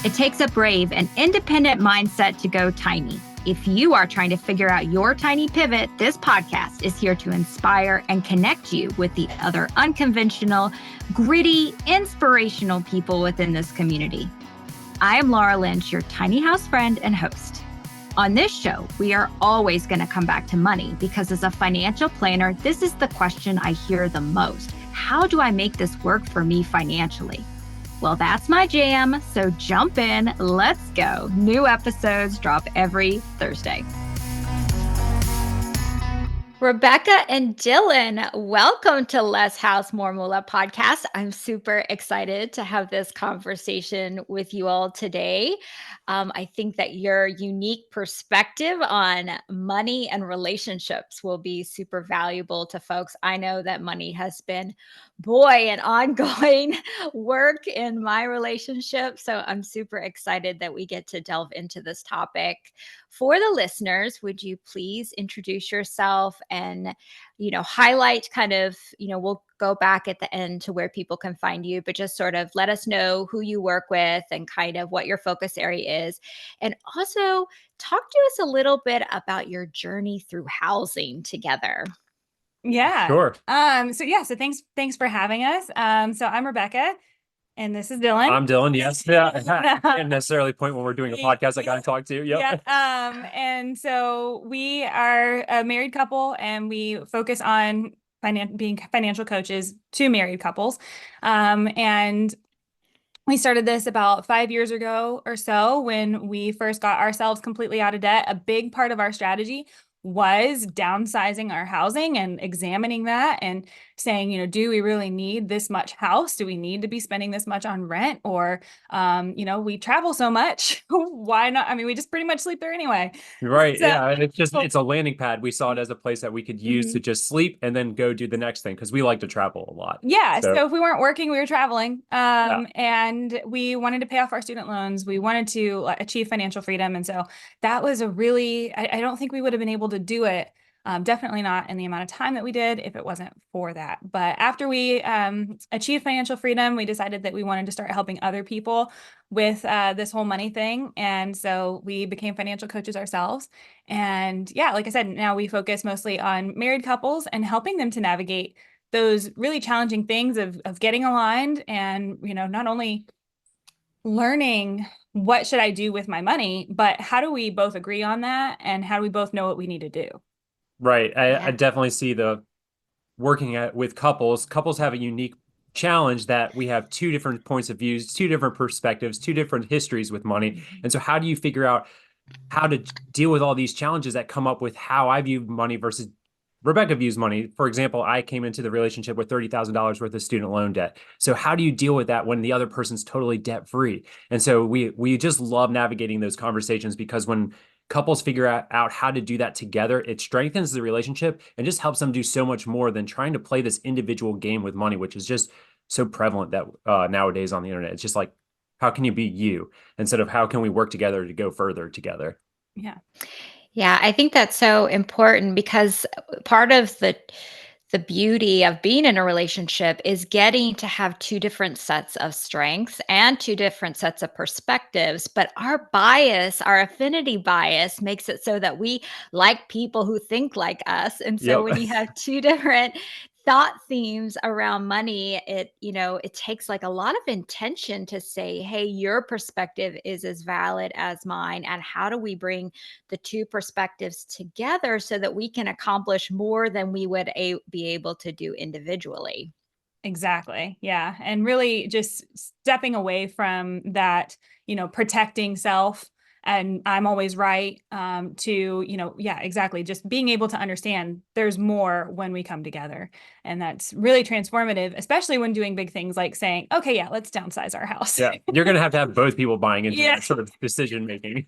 It takes a brave and independent mindset to go tiny. If you are trying to figure out your tiny pivot, this podcast is here to inspire and connect you with the other unconventional, gritty, inspirational people within this community. I am Laura Lynch, your tiny house friend and host. On this show, we are always going to come back to money because as a financial planner, this is the question I hear the most. How do I make this work for me financially? Well, that's my jam, so jump in, let's go. New episodes drop every Thursday. Rebecca and Dylan, welcome to Less House, More Moolah podcast. I'm super excited to have this conversation with you all today. I think that your unique perspective on money and relationships will be super valuable to folks. I know that money has been, an ongoing work in my relationship. So I'm super excited that we get to delve into this topic. For the listeners, would you please introduce yourself and, highlight we'll go back at the end to where people can find you, but just sort of let us know who you work with and kind of what your focus area is. And also talk to us a little bit about your journey through housing together. Yeah. Sure. So thanks for having us. So I'm Rebecca and this is Dylan. I'm Dylan. Yes. Yeah. I can't necessarily point when we're doing a podcast. I got to talk to. Yep. Yeah. And so we are a married couple and we focus on being financial coaches to married couples. And we started this about 5 years ago or so when we first got ourselves completely out of debt. A big part of our strategy was downsizing our housing and examining that and saying, do we really need this much house? Do we need to be spending this much on rent? Or, we travel so much. Why not? I mean, we just pretty much sleep there anyway. Right. So, yeah. And it's a landing pad. We saw it as a place that we could use to just sleep and then go do the next thing because we like to travel a lot. Yeah. So if we weren't working, we were traveling. And we wanted to pay off our student loans. We wanted to achieve financial freedom. And so that was I don't think we would have been able to do it. Definitely not in the amount of time that we did if it wasn't for that. But after we achieved financial freedom, we decided that we wanted to start helping other people with this whole money thing. And so we became financial coaches ourselves. And yeah, like I said, now we focus mostly on married couples and helping them to navigate those really challenging things of getting aligned and, not only learning what should I do with my money, but how do we both agree on that? And how do we both know what we need to do? Right. I definitely see the working with couples. Couples have a unique challenge that we have two different points of views, two different perspectives, two different histories with money. And so how do you figure out how to deal with all these challenges that come up with how I view money versus Rebecca views money? For example, I came into the relationship with $30,000 worth of student loan debt. So how do you deal with that when the other person's totally debt free? And so we just love navigating those conversations because when couples figure out how to do that together, it strengthens the relationship and just helps them do so much more than trying to play this individual game with money, which is just so prevalent that nowadays on the internet. It's just like, how can you be you instead of how can we work together to go further together? Yeah. Yeah, I think that's so important because part of the beauty of being in a relationship is getting to have two different sets of strengths and two different sets of perspectives. But our bias, our affinity bias, makes it so that we like people who think like us. And so when you have two different thought themes around money, it takes like a lot of intention to say, hey, your perspective is as valid as mine. And how do we bring the two perspectives together so that we can accomplish more than we would be able to do individually? Exactly. Yeah. And really just stepping away from that, protecting self and I'm always right, to, exactly. Just being able to understand there's more when we come together. And that's really transformative, especially when doing big things like saying, okay, yeah, let's downsize our house. Yeah. You're going to have both people buying into that sort of decision making.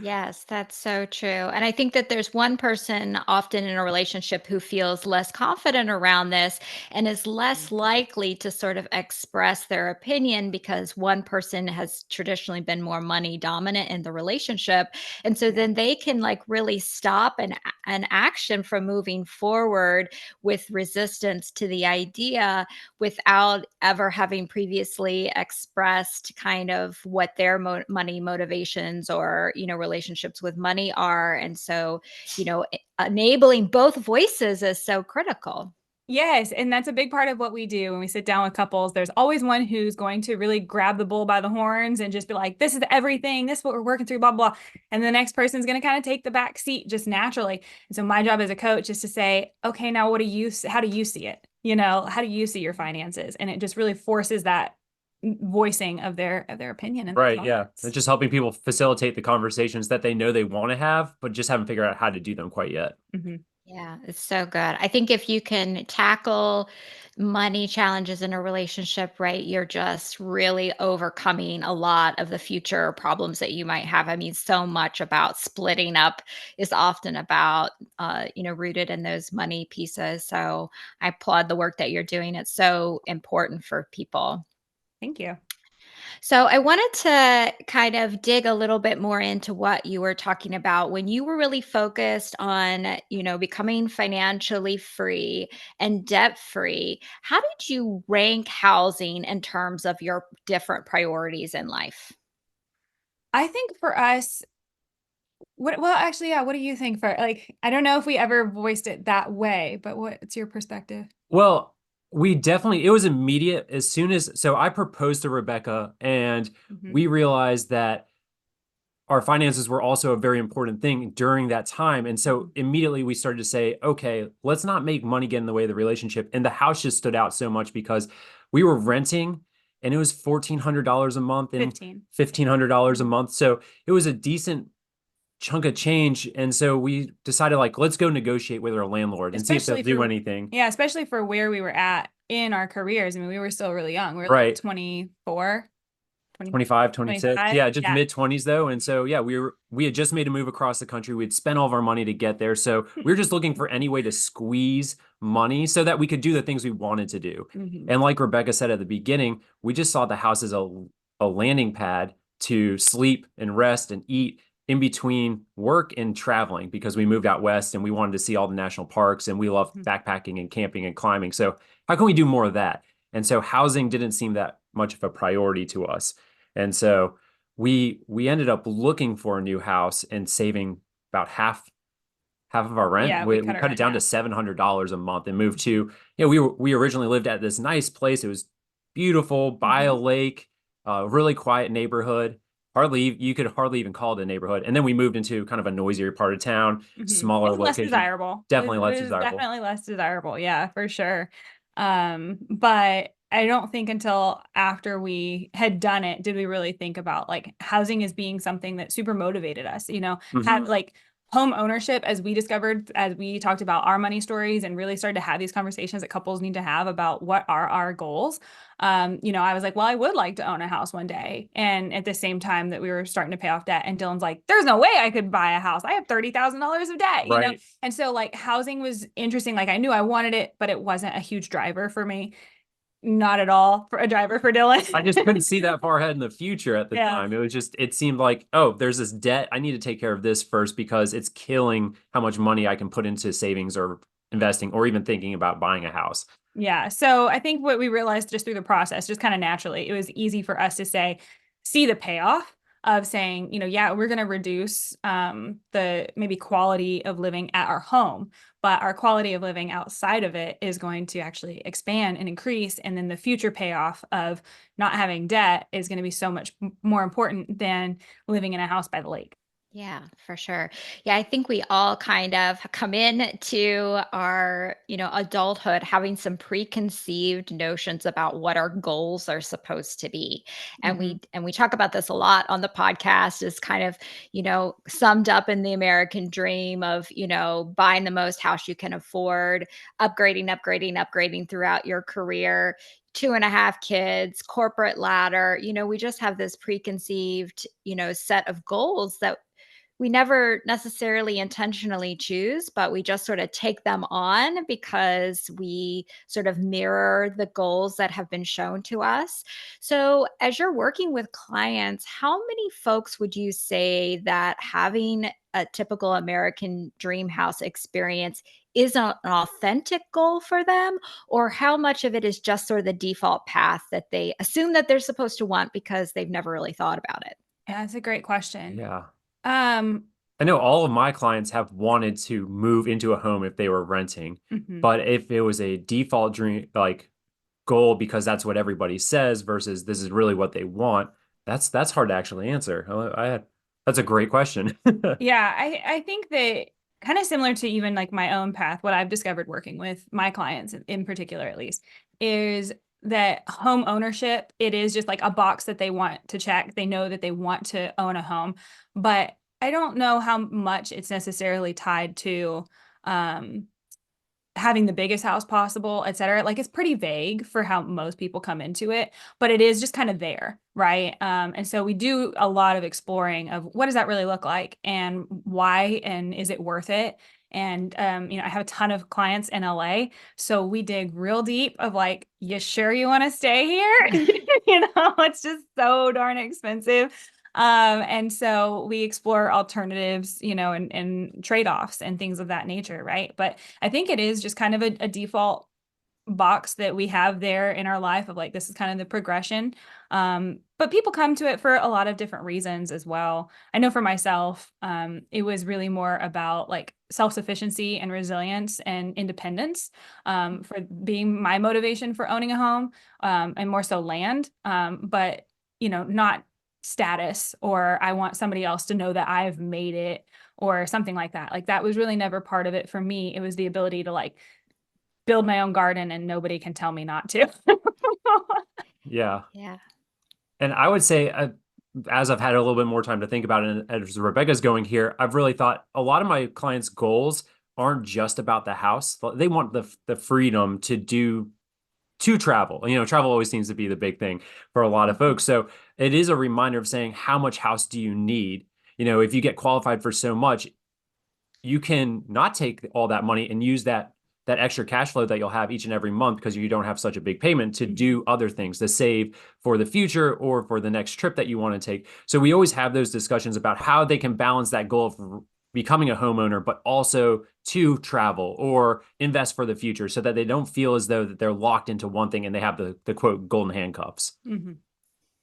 Yes, that's so true. And I think that there's one person often in a relationship who feels less confident around this and is less likely to sort of express their opinion because one person has traditionally been more money dominant in the relationship. And so Yeah. then they can like really stop an action from moving forward with resistance to the idea without ever having previously expressed kind of what their money motivations or relationships with money are. And so enabling both voices is so critical. Yes, and that's a big part of what we do when we sit down with couples. There's always one who's going to really grab the bull by the horns and just be like, this is everything, this is what we're working through, blah, blah. And the next person's going to kind of take the back seat just naturally. And so my job as a coach is to say, okay, now how do you see it? How do you see your finances? And it just really forces that voicing of their opinion and their Right, yeah. thoughts. It's just helping people facilitate the conversations that they know they want to have, but just haven't figured out how to do them quite yet. Mm-hmm. Yeah, it's so good. I think if you can tackle money challenges in a relationship, right, you're just really overcoming a lot of the future problems that you might have. I mean, so much about splitting up is often about, rooted in those money pieces. So I applaud the work that you're doing. It's so important for people. Thank you. So I wanted to kind of dig a little bit more into what you were talking about when you were really focused on, becoming financially free and debt free. How did you rank housing in terms of your different priorities in life? I think for us, well, actually, yeah, what do you think for like, I don't know if we ever voiced it that way, but what's your perspective? Well, it was immediate as soon as, so I proposed to Rebecca and Mm-hmm. we realized that our finances were also a very important thing during that time. And so immediately we started to say, okay, let's not make money get in the way of the relationship. And the house just stood out so much because we were renting and it was $1,400 a month and 15. $1,500 a month. So it was a decent chunk of change. And so we decided, like, let's go negotiate with our landlord and see if they'll Especially do for, anything. yeah, especially for where we were at in our careers. I mean, we were still really young. We were like Right. 24, 20, 25, 26. 25. Yeah, just Yeah. mid 20s though. And so yeah, we had just made a move across the country. We'd spent all of our money to get there. So we were just looking for any way to squeeze money so that we could do the things we wanted to do. Mm-hmm. And like Rebecca said at the beginning, we just saw the house as a landing pad to sleep and rest and eat in between work and traveling because we moved out west and we wanted to see all the national parks and we love backpacking and camping and climbing. So how can we do more of that? And so housing didn't seem that much of a priority to us. And so we ended up looking for a new house and saving about half of our rent. Yeah, we We cut it cut right it down now. to $700 a month and moved to, we originally lived at this nice place. It was beautiful by a lake, really quiet neighborhood. You could hardly even call it a neighborhood. And then we moved into kind of a noisier part of town, smaller It's less location, desirable. definitely It less is desirable. definitely less desirable. Yeah, for sure. But I don't think until after we had done it did we really think about like housing as being something that super motivated us, had like home ownership as we discovered as we talked about our money stories and really started to have these conversations that couples need to have about what are our goals. I was like, well, I would like to own a house one day. And at the same time that we were starting to pay off debt, and Dylan's like, there's no way I could buy a house. I have $30,000 of debt, Right. And so like housing was interesting. Like I knew I wanted it, but it wasn't a huge driver for me. Not at all for a driver for Dylan. I just couldn't see that far ahead in the future at the Yeah. time. It seemed like, oh, there's this debt. I need to take care of this first because it's killing how much money I can put into savings or investing or even thinking about buying a house. Yeah. So I think what we realized just through the process, just kind of naturally, it was easy for us to see the payoff of saying, yeah, we're going to reduce the maybe quality of living at our home, but our quality of living outside of it is going to actually expand and increase. And then the future payoff of not having debt is going to be so much more important than living in a house by the lake. Yeah, for sure. Yeah, I think we all kind of come in to our, adulthood having some preconceived notions about what our goals are supposed to be. And Mm-hmm. we talk about this a lot on the podcast is kind of, summed up in the American dream of, buying the most house you can afford, upgrading throughout your career, 2.5 kids, corporate ladder. We just have this preconceived, set of goals that we never necessarily intentionally choose, but we just sort of take them on because we sort of mirror the goals that have been shown to us. So, as you're working with clients, how many folks would you say that having a typical American dream house experience is an authentic goal for them? Or how much of it is just sort of the default path that they assume that they're supposed to want because they've never really thought about it? Yeah, that's a great question. Yeah. Um, I know all of my clients have wanted to move into a home if they were renting, mhm. but if it was a default dream, like goal, because that's what everybody says versus this is really what they want, that's hard to actually answer. That's a great question. Yeah, I think that kind of similar to even like my own path, what I've discovered working with my clients in particular, at least, is that home ownership, it is just like a box that they want to check. They know that they want to own a home, but I don't know how much it's necessarily tied to um, having the biggest house possible, et cetera. Like it's pretty vague for how most people come into it, but it is just kind of there, right? And so we do a lot of exploring of what does that really look like and why, and is it worth it? And I have a ton of clients in LA, so we dig real deep of like, you sure you want to stay here? It's just so darn expensive. And so we explore alternatives, and trade-offs and things of that nature, right? But I think it is just kind of a default box that we have there in our life of like, this is kind of the progression. But people come to it for a lot of different reasons as well. I know for myself, it was really more about like self-sufficiency and resilience and independence, for being my motivation for owning a home, and more so land. But, not status, or I want somebody else to know that I've made it or something like that. Like that was really never part of it for me. It was the ability to like build my own garden and nobody can tell me not to. Yeah. Yeah. And I would say, as I've had a little bit more time to think about it, and as Rebecca's going here, I've really thought a lot of my clients' goals aren't just about the house. They want the freedom to travel. Travel always seems to be the big thing for a lot of folks. So it is a reminder of saying, how much house do you need? If you get qualified for so much, you can not take all that money and use that extra cash flow that you'll have each and every month because you don't have such a big payment to do other things, to save for the future or for the next trip that you want to take. So we always have those discussions about how they can balance that goal of becoming a homeowner, but also to travel or invest for the future so that they don't feel as though that they're locked into one thing and they have the quote golden handcuffs. Mm-hmm.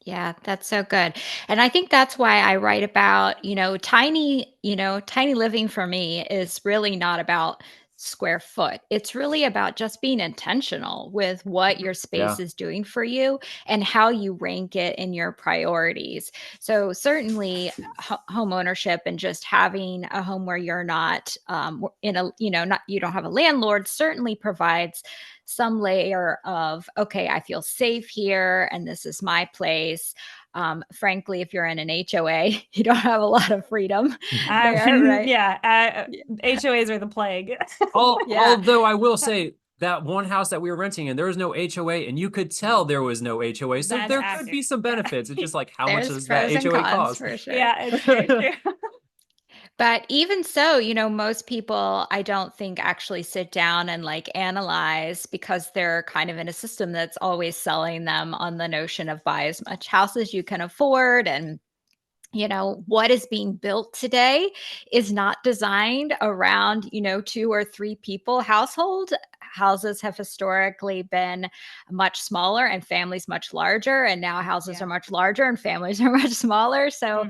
Yeah, that's so good. And I think that's why I write about, tiny living for me is really not about square foot. It's really about just being intentional with what your space Yeah. is doing for you and how you rank it in your priorities. So certainly home ownership and just having a home where you're not in a, not, you don't have a landlord certainly provides some layer of, okay, I feel safe here and this is my place. Frankly, if you're in an HOA, you don't have a lot of freedom there, right? Yeah, HOAs are the plague. Yeah. Although I will say that one house that we were renting in, there was no HOA, and you could tell there was no HOA. So That's there could accurate. be some benefits. It's just like, how much There's does that pros and HOA cons cost? for sure. Yeah, it's very true. But even so, most people I don't think actually sit down and like analyze because they're kind of in a system that's always selling them on the notion of buy as much house as you can afford. And what is being built today is not designed around, two or three people household. Houses have historically been much smaller and families much larger. And now houses are much larger and families are much smaller. So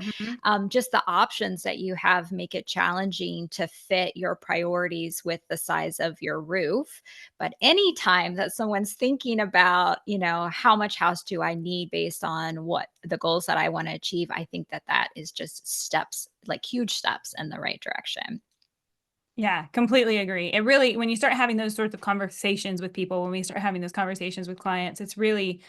just the options that you have make it challenging to fit your priorities with the size of your roof. But anytime that someone's thinking about, how much house do I need based on what the goals that I want to achieve, I think that is just steps, like huge steps in the right direction. Yeah, completely agree. It really, when you start having those sorts of conversations with people, when we start having those conversations with clients, it's really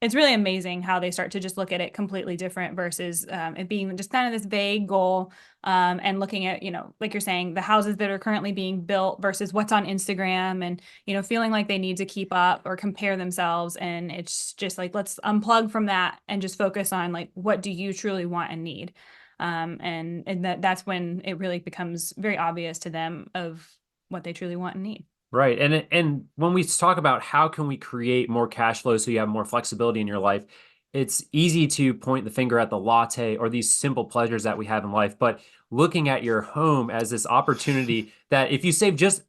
amazing how they start to just look at it completely different versus it being just kind of this vague goal, and looking at, like you're saying, the houses that are currently being built versus what's on Instagram and, feeling like they need to keep up or compare themselves. And it's just like, let's unplug from that and just focus on like, what do you truly want and need? And that's when it really becomes very obvious to them of what they truly want and need. Right. And when we talk about how can we create more cash flow so you have more flexibility in your life, it's easy to point the finger at the latte or these simple pleasures that we have in life, but looking at your home as this opportunity that if you save just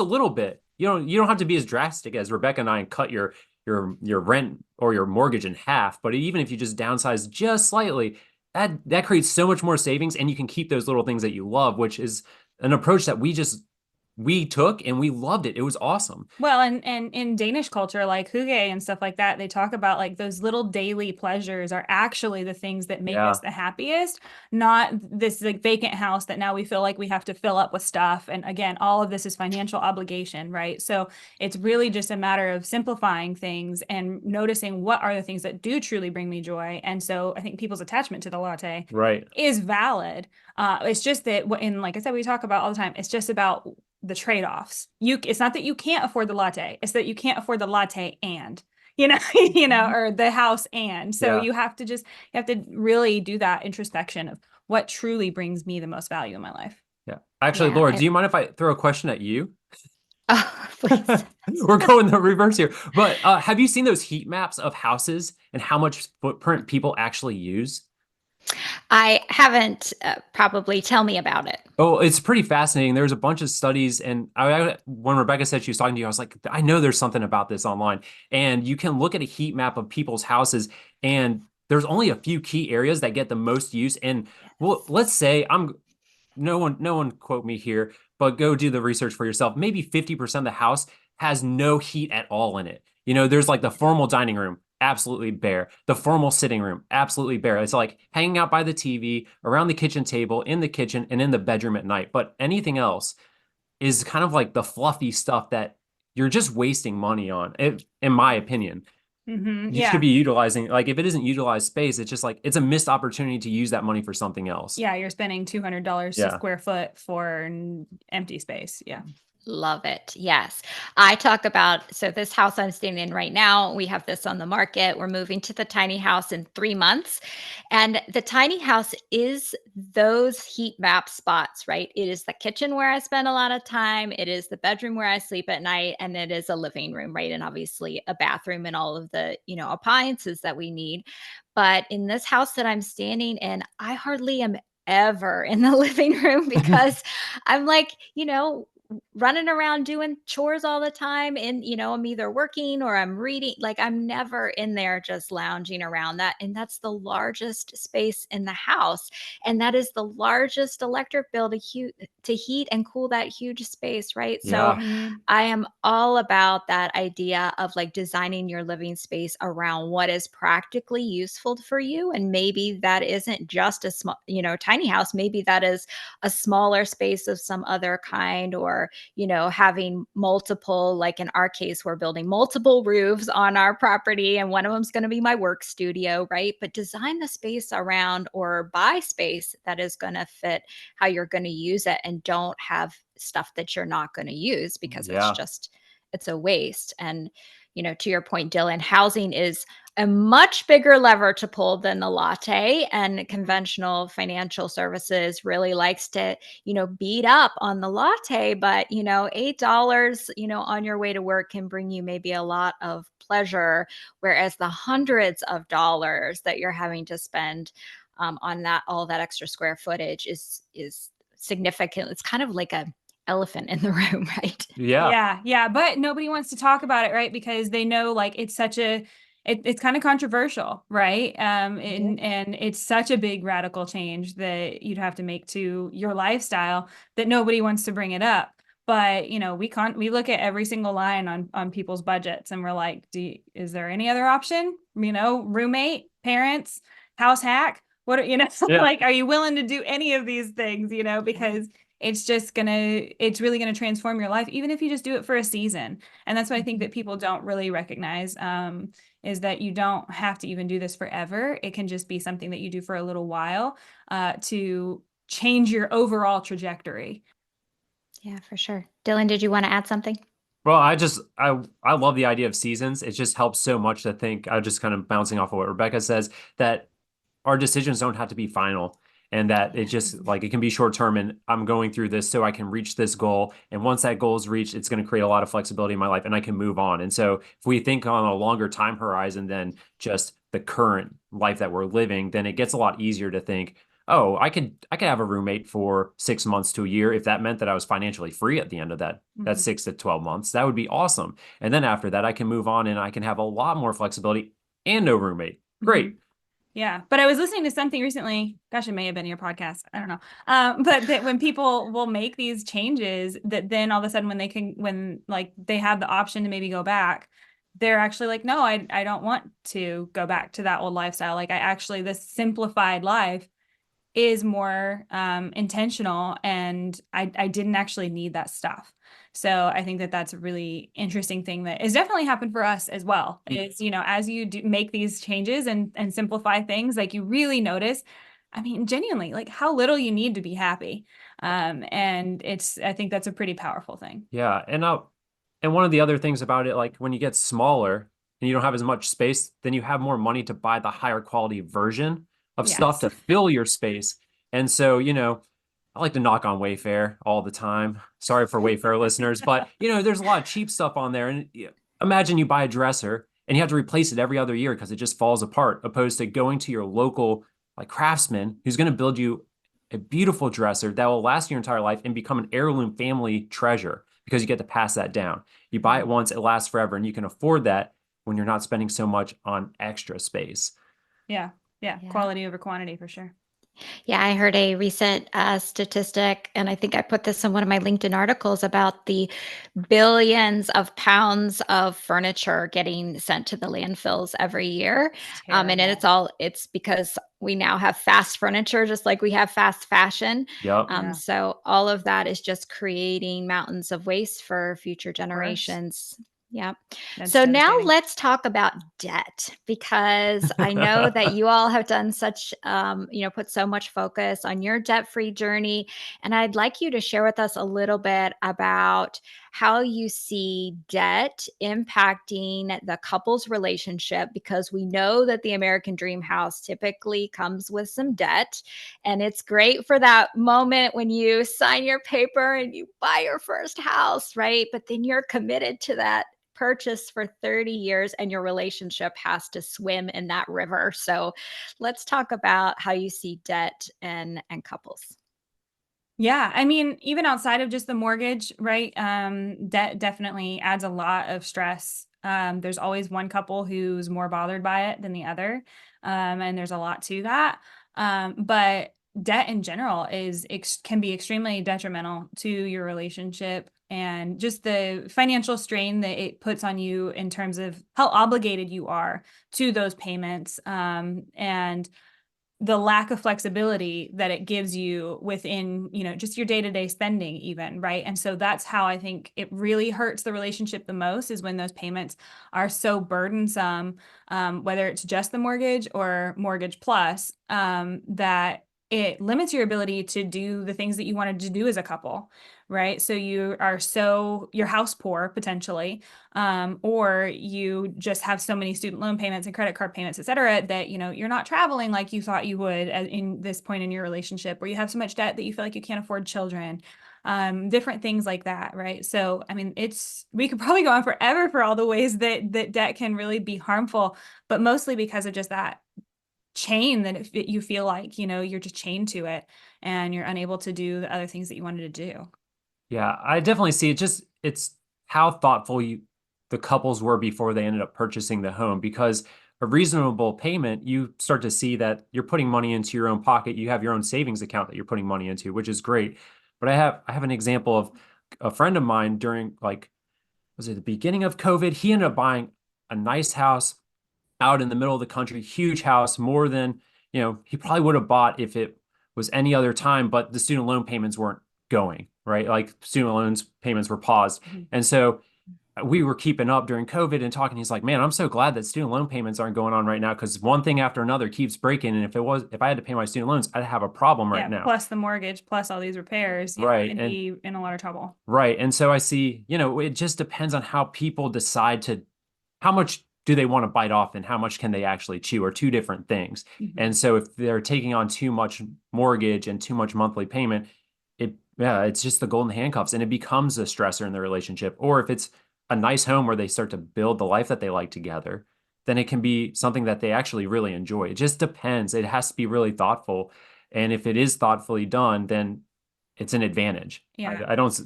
a little bit, you don't have to be as drastic as Rebecca and I and cut your rent or your mortgage in half, but even if you just downsize just slightly, that creates so much more savings and you can keep those little things that you love, which is an approach that we took and we loved it. It was awesome. Well, and in Danish culture, like hygge and stuff like that, they talk about like those little daily pleasures are actually the things that make us the happiest, not this like vacant house that now we feel like we have to fill up with stuff. And again, all of this is financial obligation, right? So it's really just a matter of simplifying things and noticing what are the things that do truly bring me joy. And so I think people's attachment to the latte is valid. It's just that, and like I said, we talk about all the time, it's just about the trade-offs. It's not that you can't afford the latte, it's that you can't afford the latte and or the house. And so you have to really do that introspection of what truly brings me the most value in my life. Yeah. Actually, Laura, do you mind if I throw a question at you? Oh, please. We're going the reverse here. But have you seen those heat maps of houses and how much footprint people actually use? I haven't. Probably tell me about it. Oh, it's pretty fascinating. There's a bunch of studies, and when Rebecca said she was talking to you, I was like, I know there's something about this online. And you can look at a heat map of people's houses, and there's only a few key areas that get the most use. And well, let's say no one quote me here, but go do the research for yourself. Maybe 50% of the house has no heat at all in it. There's like the formal dining room, absolutely bare. The formal sitting room, absolutely bare. It's like hanging out by the TV, around the kitchen table, in the kitchen, and in the bedroom at night. But anything else is kind of like the fluffy stuff that you're just wasting money on, in my opinion. You should be utilizing, like, if it isn't utilized space, it's just like it's a missed opportunity to use that money for something else. Yeah, you're spending $200 a square foot for an empty space. Yeah. Love it. Yes. I talk about, so this house I'm staying in right now, we have this on the market. We're moving to the tiny house in 3 months. And the tiny house is those heat map spots, right? It is the kitchen where I spend a lot of time. It is the bedroom where I sleep at night. And it is a living room, right? And obviously a bathroom and all of the, appliances that we need. But in this house that I'm standing in, I hardly am ever in the living room because I'm like, running around doing chores all the time, and I'm either working or I'm reading. Like, I'm never in there just lounging around. And that's the largest space in the house, and that is the largest electric bill to heat and cool that huge space, right? So I am all about that idea of like designing your living space around what is practically useful for you. And maybe that isn't just a small, tiny house. Maybe that is a smaller space of some other kind, or having multiple, like in our case, we're building multiple roofs on our property, and one of them's going to be my work studio, right? But design the space around, or buy space that is going to fit how you're going to use it, and don't have stuff that you're not going to use because it's a waste. And to your point, Dylan, housing is a much bigger lever to pull than the latte, and conventional financial services really likes to, beat up on the latte. But, $8, on your way to work can bring you maybe a lot of pleasure, whereas the hundreds of dollars that you're having to spend on all that extra square footage is significant. It's kind of like a elephant in the room, right? Yeah. But nobody wants to talk about it, right? Because they know like it's it's kind of controversial, right? And it's such a big radical change that you'd have to make to your lifestyle that nobody wants to bring it up. But we look at every single line on people's budgets, and we're like, is there any other option? Roommate, parents, house hack? What like, are you willing to do any of these things? Because it's really gonna transform your life, even if you just do it for a season. And that's what I think that people don't really recognize, is that you don't have to even do this forever. It can just be something that you do for a little while to change your overall trajectory. Yeah, for sure. Dylan, did you want to add something? Well, I love the idea of seasons. It just helps so much to think. I just kind of bouncing off of what Rebecca says, that our decisions don't have to be final. and that it just like it can be short term and I'm going through this so I can reach this goal. And once that goal is reached, it's going to create a lot of flexibility in my life and I can move on. And so if we think on a longer time horizon than just the current life that we're living, then it gets a lot easier to think, oh, I could have a roommate for 6 months to a year if that meant that I was financially free at the end of that 6 to 12 months. That would be awesome. And then after that, I can move on and I can have a lot more flexibility and no roommate. Great. Yeah. But I was listening to something recently, gosh, it may have been your podcast. I don't know. But that when people will make these changes, that then all of a sudden when like they have the option to maybe go back, they're actually like, no, I don't want to go back to that old lifestyle. Like this simplified life is more intentional, and I didn't actually need that stuff. So I think that that's a really interesting thing that has definitely happened for us as well. Is, as you do make these changes and simplify things, like you really notice, I mean, genuinely, like how little you need to be happy. And I think that's a pretty powerful thing. Yeah. And one of the other things about it, like when you get smaller and you don't have as much space, then you have more money to buy the higher quality version of stuff to fill your space. And so, I like to knock on Wayfair all the time. Sorry for Wayfair listeners, but there's a lot of cheap stuff on there. And imagine you buy a dresser and you have to replace it every other year because it just falls apart, opposed to going to your local like craftsman who's going to build you a beautiful dresser that will last your entire life and become an heirloom family treasure because you get to pass that down. You buy it once, it lasts forever, and you can afford that when you're not spending so much on extra space. Yeah. Quality over quantity for sure. Yeah, I heard a recent statistic, and I think I put this in one of my LinkedIn articles about the billions of pounds of furniture getting sent to the landfills every year. And it's because we now have fast furniture, just like we have fast fashion. Yep. So all of that is just creating mountains of waste for future generations. Yeah. So now let's talk about debt, because I know that you all have done such, put so much focus on your debt-free journey. And I'd like you to share with us a little bit about how you see debt impacting the couple's relationship, because we know that the American dream house typically comes with some debt. And it's great for that moment when you sign your paper and you buy your first house, right? But then you're committed to that purchase for 30 years and your relationship has to swim in that river. So let's talk about how you see debt and couples. Yeah, I mean, even outside of just the mortgage, right? Debt definitely adds a lot of stress. There's always one couple who's more bothered by it than the other. And there's a lot to that. But debt in general can be extremely detrimental to your relationship, and just the financial strain that it puts on you in terms of how obligated you are to those payments, and the lack of flexibility that it gives you within, just your day-to-day spending even, right? And so that's how I think it really hurts the relationship the most, is when those payments are so burdensome, whether it's just the mortgage or mortgage plus, that it limits your ability to do the things that you wanted to do as a couple, right? So you're house poor potentially, or you just have so many student loan payments and credit card payments, et cetera, that, you're not traveling like you thought you would in this point in your relationship, or you have so much debt that you feel like you can't afford children, different things like that, right? So, I mean, we could probably go on forever for all the ways that debt can really be harmful, but mostly because of just that chain that you feel like, you're just chained to it and you're unable to do the other things that you wanted to do. Yeah, I definitely see it. It's how thoughtful the couples were before they ended up purchasing the home, because a reasonable payment, you start to see that you're putting money into your own pocket. You have your own savings account that you're putting money into, which is great. But I have an example of a friend of mine during, like, was it the beginning of COVID? He ended up buying a nice house out in the middle of the country, huge house, more than, he probably would have bought if it was any other time, but the student loan payments weren't going, right? Like student loans payments were paused. And so we were keeping up during COVID and talking. He's like, man, I'm so glad that student loan payments aren't going on right now, because one thing after another keeps breaking. And if I had to pay my student loans, I'd have a problem right now. Plus the mortgage, plus all these repairs, right? And be in a lot of trouble. Right. And so I see, it just depends on how people decide how much do they want to bite off and how much can they actually chew, are two different things. And so if they're taking on too much mortgage and too much monthly payment, it's just the golden handcuffs, and it becomes a stressor in the relationship. Or if it's a nice home where they start to build the life that they like together, then it can be something that they actually really enjoy. It just depends. It has to be really thoughtful. And if it is thoughtfully done, then it's an advantage. Yeah. I don't,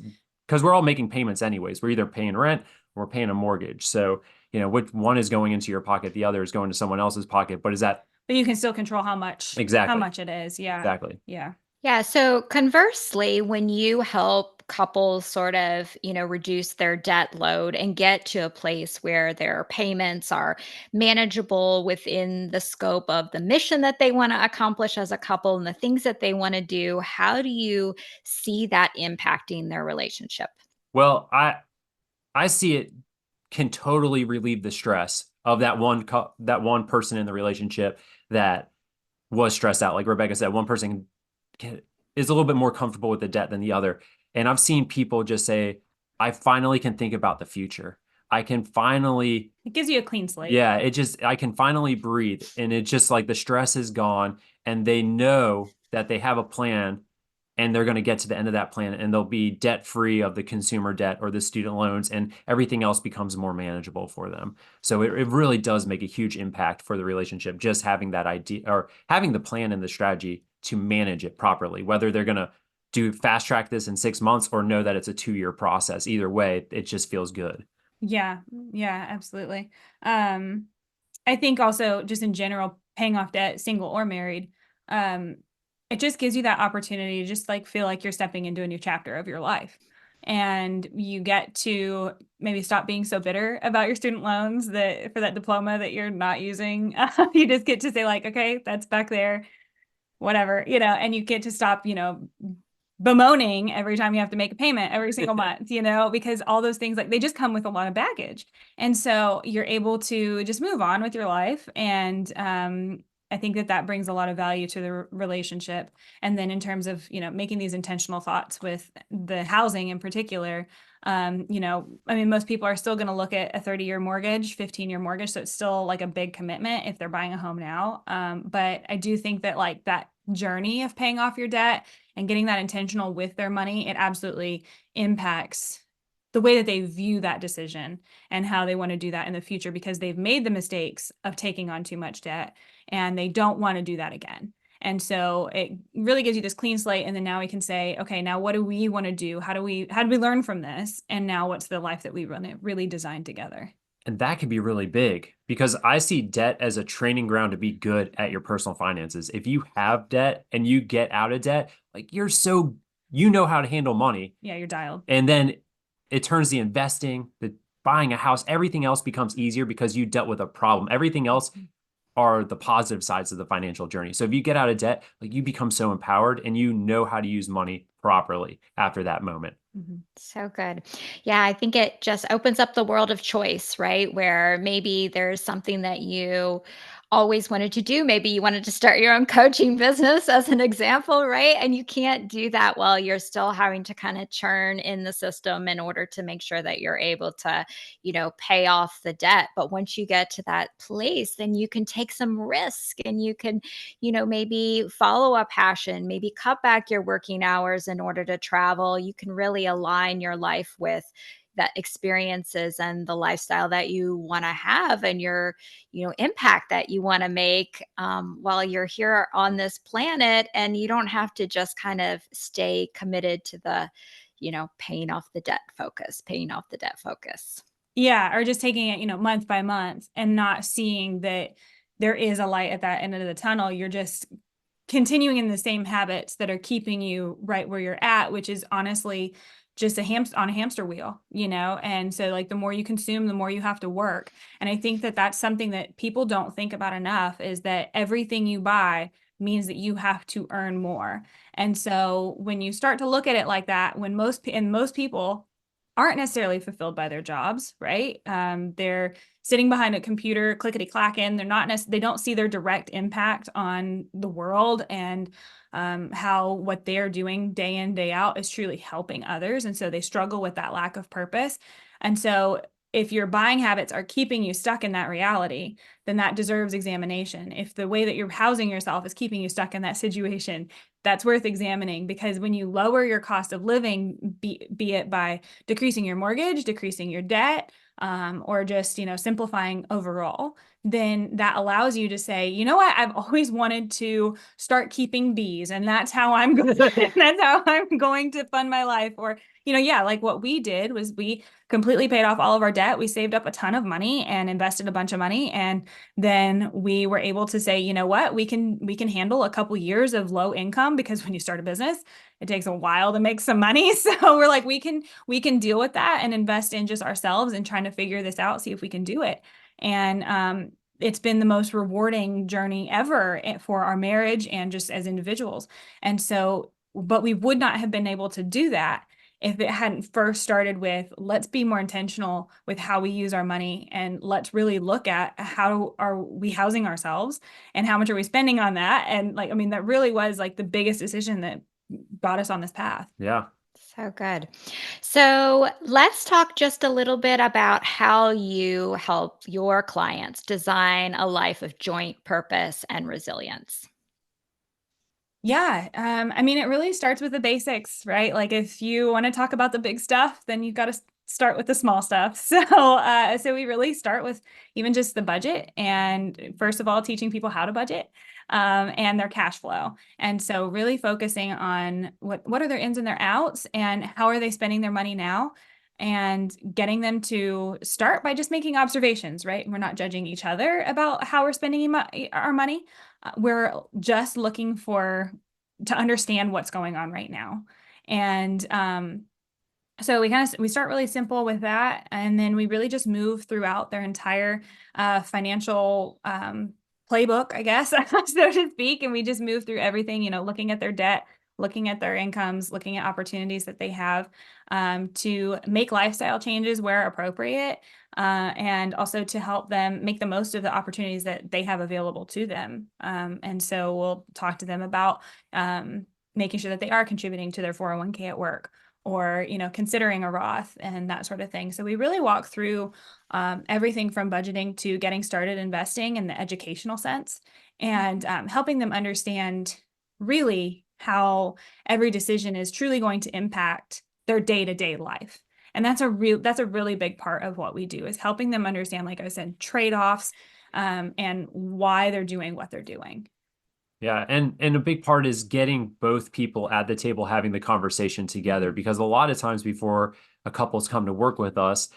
because we're all making payments anyways. We're either paying rent or we're paying a mortgage. So, which one is going into your pocket, the other is going to someone else's pocket. But you can still control how much it is. Yeah. Exactly. Yeah. Yeah. So conversely, when you help couples sort of, reduce their debt load and get to a place where their payments are manageable within the scope of the mission that they want to accomplish as a couple and the things that they want to do, how do you see that impacting their relationship? Well, I see it can totally relieve the stress of that one person in the relationship that was stressed out. Like Rebecca said, one person is a little bit more comfortable with the debt than the other. And I've seen people just say, I finally can think about the future. I can finally. It gives you a clean slate. Yeah, I can finally breathe. And it's just like the stress is gone and they know that they have a plan and they're going to get to the end of that plan and they'll be debt free of the consumer debt or the student loans, and everything else becomes more manageable for them. So it really does make a huge impact for the relationship, just having that idea or having the plan and the strategy to manage it properly, whether they're going to do fast track this in 6 months or know that it's a 2-year process. Either way, it just feels good. Yeah. Yeah, absolutely. I think also just in general, paying off debt, single or married, it just gives you that opportunity to just like feel like you're stepping into a new chapter of your life. And you get to maybe stop being so bitter about your student loans that for that diploma that you're not using. You just get to say like, okay, that's back there, whatever, and you get to stop, bemoaning every time you have to make a payment every single month, because all those things, like they just come with a lot of baggage. And so you're able to just move on with your life. And I think that brings a lot of value to the relationship. And then in terms of, making these intentional thoughts with the housing in particular, most people are still going to look at a 30-year mortgage, 15-year mortgage. So it's still like a big commitment if they're buying a home now. But I do think that like that journey of paying off your debt and getting that intentional with their money, it absolutely impacts the way that they view that decision and how they want to do that in the future, because they've made the mistakes of taking on too much debt and they don't want to do that again. And so it really gives you this clean slate. And then now we can say, okay, now what do we want to do? How do we learn from this? And now what's the life that we really designed together? And that can be really big because I see debt as a training ground to be good at your personal finances. If you have debt and you get out of debt, like you know how to handle money. Yeah, you're dialed. And then it turns the investing, the buying a house, everything else becomes easier because you dealt with a problem. Everything else are the positive sides of the financial journey. So if you get out of debt, like you become so empowered and you know how to use money properly after that moment. So good. Yeah, I think it just opens up the world of choice, right? Where maybe there's something that you always wanted to do. Maybe you wanted to start your own coaching business as an example, right? And you can't do that while you're still having to kind of churn in the system in order to make sure that you're able to, pay off the debt. But once you get to that place, then you can take some risk and you can, maybe follow a passion, maybe cut back your working hours in order to travel. You can really align your life with that experiences and the lifestyle that you want to have and your impact that you want to make while you're here on this planet. And you don't have to just kind of stay committed to the paying off the debt focus. Yeah, or just taking it, month by month and not seeing that there is a light at that end of the tunnel. You're just continuing in the same habits that are keeping you right where you're at, which is honestly just on a hamster wheel, And so like the more you consume, the more you have to work. And I think that that's something that people don't think about enough, is that everything you buy means that you have to earn more. And so when you start to look at it like that, when most people aren't necessarily fulfilled by their jobs, right? They're sitting behind a computer, clickety clacking. They don't see their direct impact on the world and how what they're doing day in, day out is truly helping others. And so they struggle with that lack of purpose. And so if your buying habits are keeping you stuck in that reality, then that deserves examination. If the way that you're housing yourself is keeping you stuck in that situation, that's worth examining, because when you lower your cost of living, be it by decreasing your mortgage, decreasing your debt, or just, simplifying overall, then that allows you to say, you know what, I've always wanted to start keeping bees, and that's how I'm going that's how I'm going to fund my life. Or, like what we did was we completely paid off all of our debt. We saved up a ton of money and invested a bunch of money. And then we were able to say, you know what, we can handle a couple years of low income, because when you start a business, it takes a while to make some money. So we're like, we can deal with that and invest in just ourselves and trying to figure this out, see if we can do it. And it's been the most rewarding journey ever for our marriage and just as individuals. And so, but we would not have been able to do that if it hadn't first started with, let's be more intentional with how we use our money, and let's really look at how are we housing ourselves and how much are we spending on that. And that really was like the biggest decision that got us on this path. Yeah. So good. So let's talk just a little bit about how you help your clients design a life of joint purpose and resilience. Yeah. It really starts with the basics, right? Like if you want to talk about the big stuff, then you've got to start with the small stuff. So we really start with even just the budget, and first of all, teaching people how to budget, and their cash flow. And so really focusing on what are their ins and their outs, and how are they spending their money now, and getting them to start by just making observations, right? We're not judging each other about how we're spending our money. We're just looking to understand what's going on right now. And so we start really simple with that, and then we really just move throughout their entire financial playbook, I guess, so to speak. And we just move through everything, looking at their debt, looking at their incomes, looking at opportunities that they have, to make lifestyle changes where appropriate, and also to help them make the most of the opportunities that they have available to them. And so we'll talk to them about making sure that they are contributing to their 401k at work, or considering a Roth and that sort of thing. So we really walk through everything from budgeting to getting started investing in the educational sense, and helping them understand really how every decision is truly going to impact their day-to-day life. And that's a really big part of what we do, is helping them understand, like I said, trade-offs, and why they're doing what they're doing. Yeah, and a big part is getting both people at the table having the conversation together, because a lot of times before a couple's come to work with us,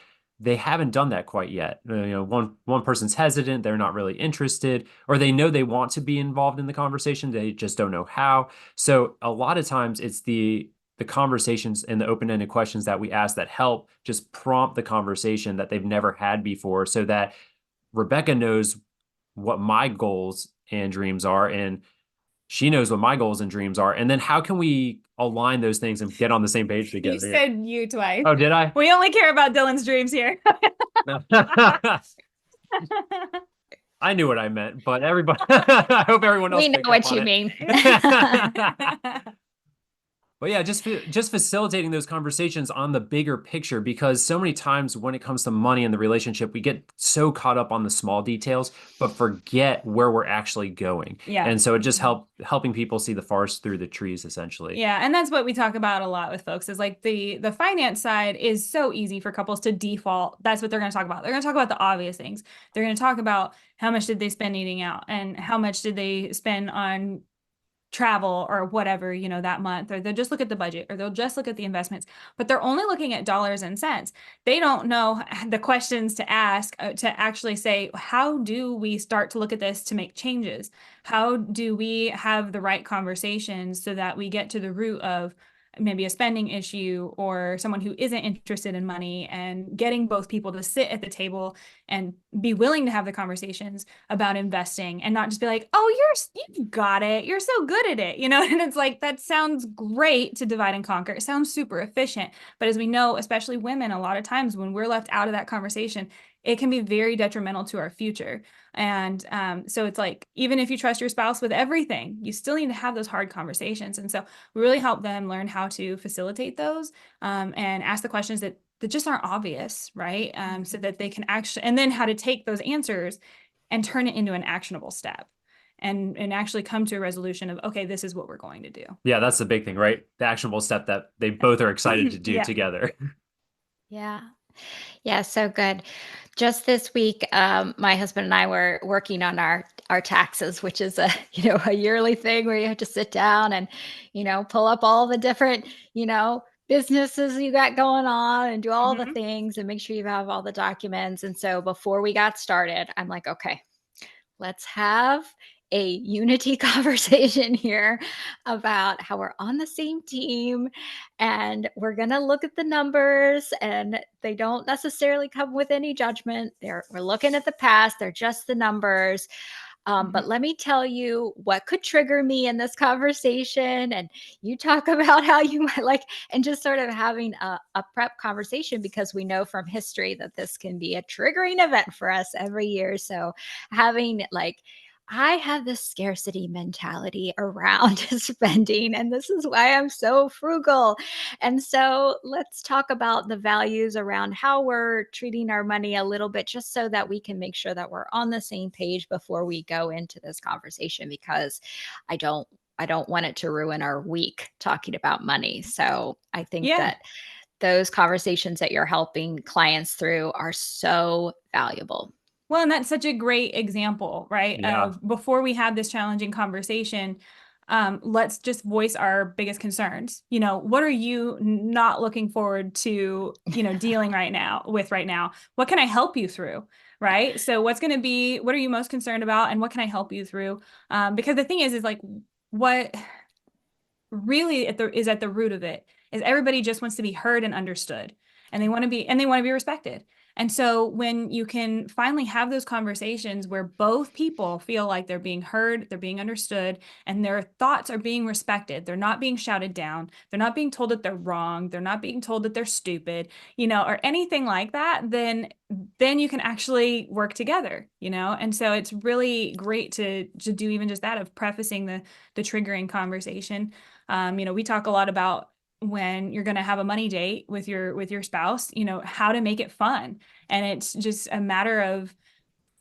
they haven't done that quite yet. One person's hesitant, they're not really interested, or they know they want to be involved in the conversation, they just don't know how. So a lot of times it's the conversations and the open-ended questions that we ask that help just prompt the conversation that they've never had before, so that Rebecca knows what my goals and dreams are, and she knows what my goals and dreams are. And then how can we align those things and get on the same page together? You said you twice. Oh, did I? We only care about Dylan's dreams here. I knew what I meant, but everybody, I hope everyone else. We know what you mean. But yeah, just facilitating those conversations on the bigger picture, because so many times when it comes to money and the relationship, we get so caught up on the small details, but forget where we're actually going. Yeah. And so it just helping people see the forest through the trees, essentially. Yeah. And that's what we talk about a lot with folks, is like the finance side is so easy for couples to default. That's what they're going to talk about. They're going to talk about the obvious things. They're going to talk about how much did they spend eating out, and how much did they spend on travel or whatever, that month, or they'll just look at the budget, or they'll just look at the investments, but they're only looking at dollars and cents. They don't know the questions to ask, to actually say, how do we start to look at this to make changes? How do we have the right conversations so that we get to the root of maybe a spending issue, or someone who isn't interested in money, and getting both people to sit at the table and be willing to have the conversations about investing, and not just be like, oh, you've got it, you're so good at it, and it's like, that sounds great to divide and conquer. It sounds super efficient. But as we know, especially women, a lot of times when we're left out of that conversation, it can be very detrimental to our future. And so it's like, even if you trust your spouse with everything, you still need to have those hard conversations. And so we really help them learn how to facilitate those, and ask the questions that that just aren't obvious, right? So that they can actually, and then how to take those answers and turn it into an actionable step and actually come to a resolution of, okay, this is what we're going to do. Yeah, that's the big thing, right? The actionable step that they both are excited to do Yeah. together. Yeah. Yeah, so good. Just this week, my husband and I were working on our taxes, which is a a yearly thing where you have to sit down and pull up all the different businesses you got going on and do all the Mm-hmm. things and make sure you have all the documents. And so before we got started, I'm like, okay, let's have a unity conversation here about how we're on the same team and we're going to look at the numbers and they don't necessarily come with any judgment. We're looking at the past, they're just the numbers. But let me tell you what could trigger me in this conversation. And you talk about how you might like, and just sort of having a prep conversation because we know from history that this can be a triggering event for us every year. So having like, I have this scarcity mentality around spending, and this is why I'm so frugal. And so let's talk about the values around how we're treating our money a little bit, just so that we can make sure that we're on the same page before we go into this conversation, because I don't I don't want it to ruin our week talking about money. So I think Yeah. that those conversations that you're helping clients through are so valuable. Well, and that's such a great example, right? Yeah. Of before we have this challenging conversation, let's just voice our biggest concerns. What are you not looking forward to, dealing right now? What can I help you through? Right. So what are you most concerned about and what can I help you through? Because the thing is like what really is at the root of it is everybody just wants to be heard and understood, and they want to be respected. And so when you can finally have those conversations where both people feel like they're being heard, they're being understood, and their thoughts are being respected, they're not being shouted down, they're not being told that they're wrong, they're not being told that they're stupid, or anything like that, then you can actually work together, And so it's really great to do even just that, of prefacing the triggering conversation. We talk a lot about when you're going to have a money date with your spouse, how to make it fun. And it's just a matter of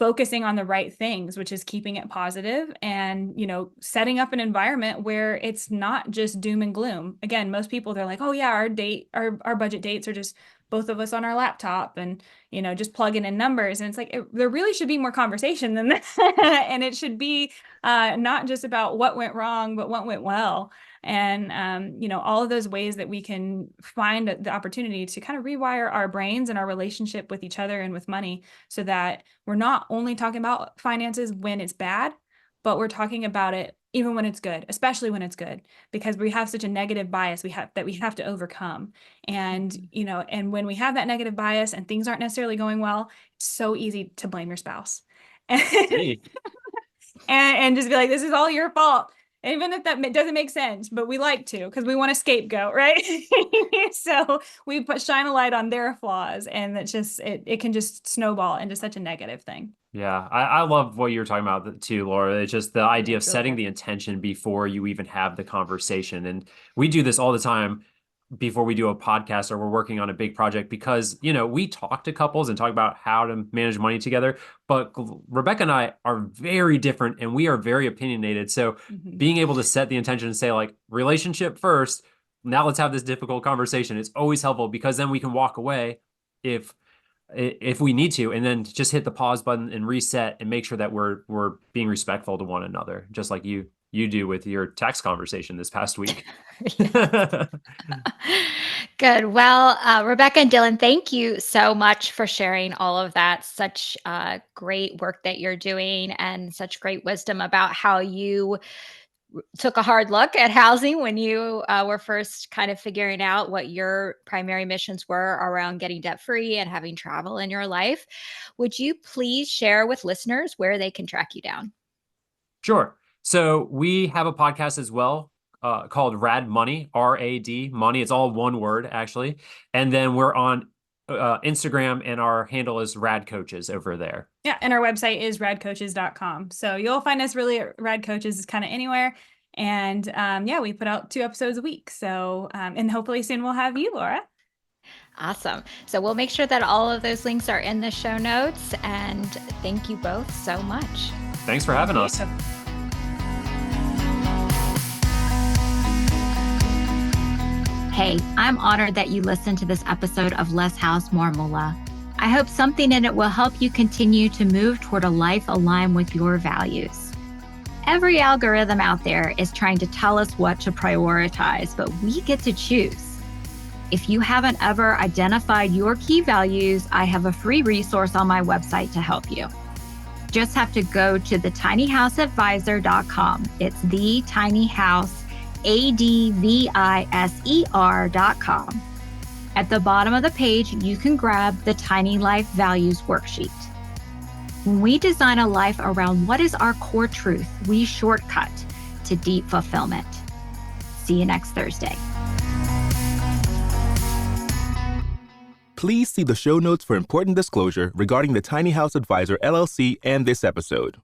focusing on the right things, which is keeping it positive and, setting up an environment where it's not just doom and gloom. Again, most people, they're like, oh yeah, our budget dates are just both of us on our laptop and, just plugging in numbers. And it's like, there really should be more conversation than that. And it should be not just about what went wrong, but what went well. And, all of those ways that we can find the opportunity to kind of rewire our brains and our relationship with each other and with money, so that we're not only talking about finances when it's bad, but we're talking about it even when it's good, especially when it's good, because we have such a negative bias we have to overcome. And, and when we have that negative bias and things aren't necessarily going well, it's so easy to blame your spouse. And just be like, this is all your fault. Even if that doesn't make sense, but we like to, because we want a scapegoat, right? So we shine a light on their flaws, and it can just snowball into such a negative thing. Yeah, I love what you're talking about too, Laura. It's just the idea of It's really setting good. the intention before you even have the conversation. And we do this all the time before we do a podcast or we're working on a big project, because, we talk to couples and talk about how to manage money together. But Rebecca and I are very different and we are very opinionated. So being able to set the intention and say, like, relationship first, now let's have this difficult conversation. It's always helpful, because then we can walk away if we need to, and then just hit the pause button and reset and make sure that we're being respectful to one another, just like you do with your tax conversation this past week. Good. Well, Rebecca and Dylan, thank you so much for sharing all of that. Such great work that you're doing and such great wisdom about how you took a hard look at housing when you were first kind of figuring out what your primary missions were around getting debt free and having travel in your life. Would you please share with listeners where they can track you down? Sure. So we have a podcast as well, called Rad Money, RAD Money. It's all one word, actually. And then we're on Instagram, and our handle is Rad Coaches over there. Yeah, and our website is radcoaches.com. So you'll find us really at Rad Coaches kind of anywhere. And yeah, we put out 2 episodes a week. So, and hopefully soon we'll have you, Laura. Awesome. So we'll make sure that all of those links are in the show notes. And thank you both so much. Thanks for having us. Hey, I'm honored that you listened to this episode of Less House, More Moolah. I hope something in it will help you continue to move toward a life aligned with your values. Every algorithm out there is trying to tell us what to prioritize, but we get to choose. If you haven't ever identified your key values, I have a free resource on my website to help you. Just have to go to thetinyhouseadvisor.com. It's thetinyhouseadvisor.com. At the bottom of the page, you can grab the Tiny Life Values Worksheet. When we design a life around what is our core truth, we shortcut to deep fulfillment. See you next Thursday. Please see the show notes for important disclosure regarding the Tiny House Advisor LLC and this episode.